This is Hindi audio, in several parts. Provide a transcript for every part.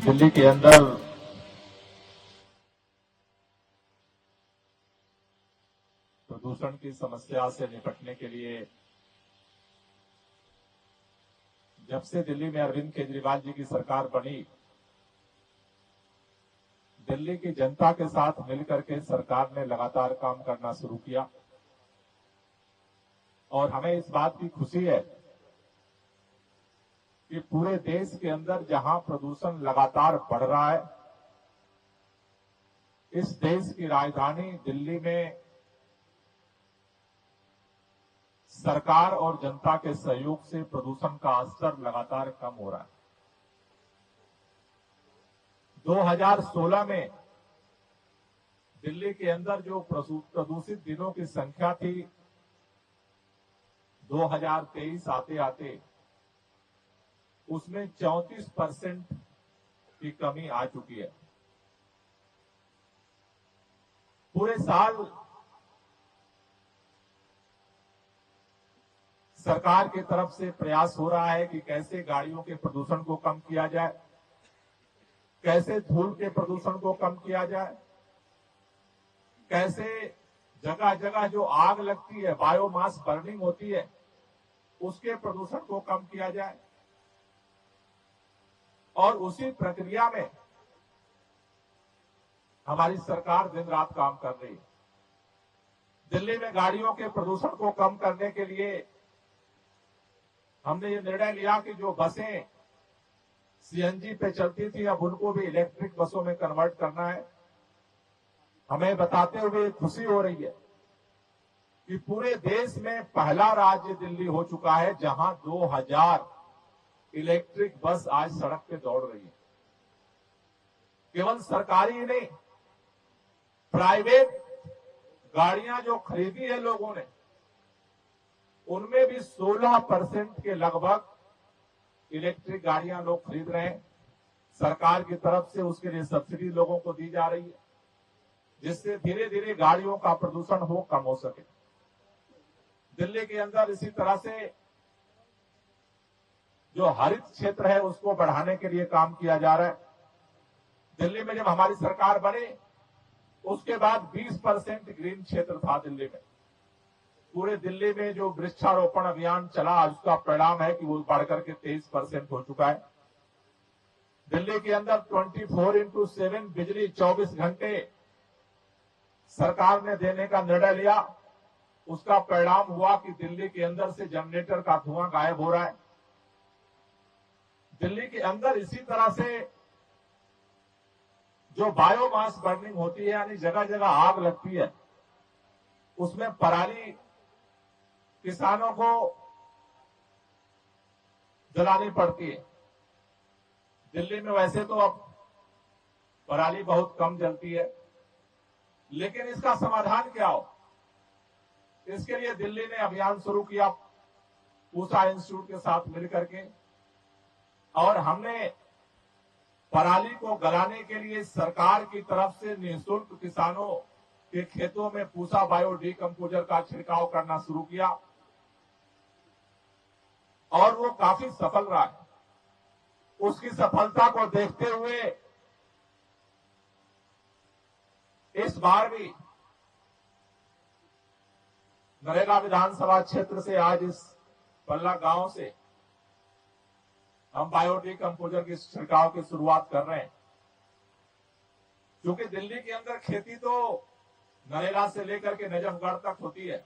दिल्ली के अंदर प्रदूषण की समस्या से निपटने के लिए जब से दिल्ली में अरविंद केजरीवाल जी की सरकार बनी, दिल्ली की जनता के साथ मिलकर के सरकार ने लगातार काम करना शुरू किया और हमें इस बात की खुशी है कि पूरे देश के अंदर जहां प्रदूषण लगातार बढ़ रहा है, इस देश की राजधानी दिल्ली में सरकार और जनता के सहयोग से प्रदूषण का स्तर लगातार कम हो रहा है। 2016 में दिल्ली के अंदर जो प्रदूषित दिनों की संख्या थी, 2023 आते आते उसमें 34% की कमी आ चुकी है। पूरे साल सरकार की तरफ से प्रयास हो रहा है कि कैसे गाड़ियों के प्रदूषण को कम किया जाए, कैसे धूल के प्रदूषण को कम किया जाए, कैसे जगह जगह जो आग लगती है, बायोमास बर्निंग होती है, उसके प्रदूषण को कम किया जाए। और उसी प्रक्रिया में हमारी सरकार दिन रात काम कर रही है। दिल्ली में गाड़ियों के प्रदूषण को कम करने के लिए हमने ये निर्णय लिया कि जो बसें सीएनजी पे चलती थी, अब उनको भी इलेक्ट्रिक बसों में कन्वर्ट करना है। हमें बताते हुए खुशी हो रही है कि पूरे देश में पहला राज्य दिल्ली हो चुका है जहां 2000 इलेक्ट्रिक बस आज सड़क पे दौड़ रही है। केवल सरकारी ही नहीं, प्राइवेट गाड़ियां जो खरीदी है लोगों ने, उनमें भी 16% के लगभग इलेक्ट्रिक गाड़ियां लोग खरीद रहे हैं। सरकार की तरफ से उसके लिए सब्सिडी लोगों को दी जा रही है, जिससे धीरे धीरे गाड़ियों का प्रदूषण कम हो सके। दिल्ली के अंदर इसी तरह से जो हरित क्षेत्र है उसको बढ़ाने के लिए काम किया जा रहा है। दिल्ली में जब हमारी सरकार बनी, उसके बाद 20% ग्रीन क्षेत्र था दिल्ली में। पूरे दिल्ली में जो वृक्षारोपण अभियान चला, उसका परिणाम है कि वो बढ़कर के 23% हो चुका है। दिल्ली के अंदर 24x7 बिजली 24 घंटे सरकार ने देने का निर्णय लिया। उसका परिणाम हुआ कि दिल्ली के अंदर से जनरेटर का धुआं गायब हो रहा है। दिल्ली के अंदर इसी तरह से जो बायोमास बर्निंग होती है, यानी जगह जगह आग लगती है, उसमें पराली किसानों को जलानी पड़ती है। दिल्ली में वैसे तो अब पराली बहुत कम जलती है, लेकिन इसका समाधान क्या हो, इसके लिए दिल्ली ने अभियान शुरू किया पूसा इंस्टीट्यूट के साथ मिलकर के, और हमने पराली को गलाने के लिए सरकार की तरफ से निःशुल्क किसानों के खेतों में पूसा बायो डीकंपोजर का छिड़काव करना शुरू किया और वो काफी सफल रहा है। उसकी सफलता को देखते हुए इस बार भी नरेगा विधानसभा क्षेत्र से आज इस पल्ला गांव से हम बायो डीकंपोजर की छिड़काव की शुरुआत कर रहे हैं। क्योंकि दिल्ली के अंदर खेती तो नरेगा से लेकर के नजफगढ़ तक होती है,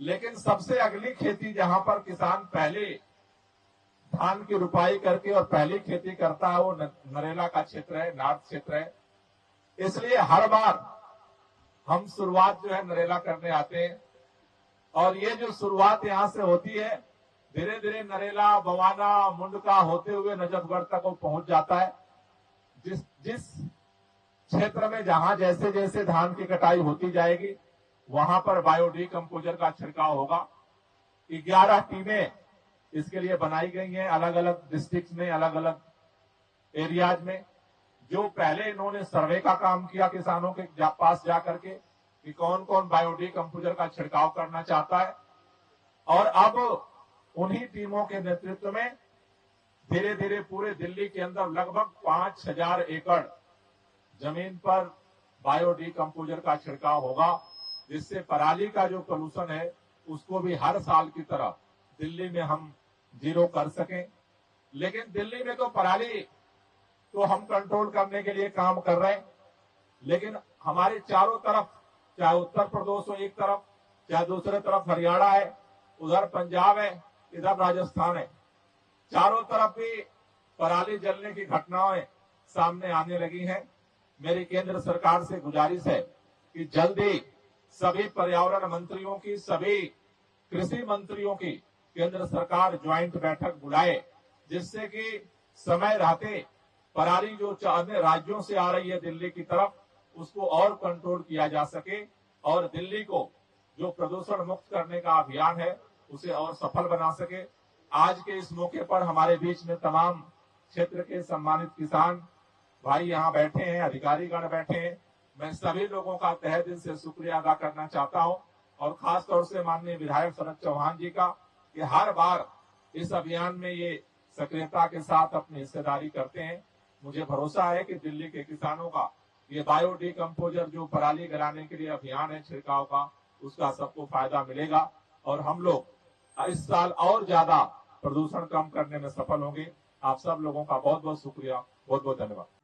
लेकिन सबसे अगली खेती जहां पर किसान पहले धान की रुपाई करके और पहली खेती करता है, वो नरेगा का क्षेत्र है, नॉर्थ क्षेत्र है। इसलिए हर बार हम शुरुआत जो है नरेगा करने आते हैं, और ये जो शुरुआत यहां से होती है, धीरे धीरे नरेला, बवाना, मुंडका होते हुए नजफगढ़ तक वो पहुंच जाता है। जिस क्षेत्र में जहां जैसे जैसे धान की कटाई होती जाएगी, वहां पर बायो डीकंपोजर का छिड़काव होगा। 11 टीमें इसके लिए बनाई गई हैं, अलग अलग डिस्ट्रिक्ट में, अलग अलग एरियाज में। जो पहले इन्होंने सर्वे का काम किया किसानों के पास जाकर के कि कौन कौन बायो डीकंपोजर का छिड़काव करना चाहता है, और अब उन्हीं टीमों के नेतृत्व में धीरे धीरे पूरे दिल्ली के अंदर लगभग 5000 एकड़ जमीन पर बायो डिकम्पोजर का छिड़काव होगा, जिससे पराली का जो पोल्यूशन है उसको भी हर साल की तरह दिल्ली में हम जीरो कर सकें। लेकिन दिल्ली में तो पराली तो हम कंट्रोल करने के लिए काम कर रहे हैं, लेकिन हमारे चारों तरफ, चाहे उत्तर प्रदेश हो एक तरफ, चाहे दूसरे तरफ हरियाणा है, उधर पंजाब है, इधर राजस्थान है, चारों तरफ भी पराली जलने की घटनाएं सामने आने लगी हैं। मेरी केंद्र सरकार से गुजारिश है कि जल्दी सभी पर्यावरण मंत्रियों की, सभी कृषि मंत्रियों की केंद्र सरकार ज्वाइंट बैठक बुलाए, जिससे कि समय रहते पराली जो अन्य राज्यों से आ रही है दिल्ली की तरफ, उसको और कंट्रोल किया जा सके और दिल्ली को जो प्रदूषण मुक्त करने का अभियान है उसे और सफल बना सके। आज के इस मौके पर हमारे बीच में तमाम क्षेत्र के सम्मानित किसान भाई यहाँ बैठे हैं, अधिकारीगण बैठे हैं। मैं सभी लोगों का तहे दिल से शुक्रिया अदा करना चाहता हूँ और खास तौर से माननीय विधायक शरद चौहान जी का, कि हर बार इस अभियान में ये सक्रियता के साथ अपनी हिस्सेदारी करते हैं। मुझे भरोसा है कि दिल्ली के किसानों का ये बायो डिकम्पोजर जो पराली गलाने के लिए अभियान है छिड़काव का, उसका सबको फायदा मिलेगा और हम लोग इस साल और ज्यादा प्रदूषण कम करने में सफल होंगे। आप सब लोगों का बहुत बहुत शुक्रिया, बहुत बहुत धन्यवाद।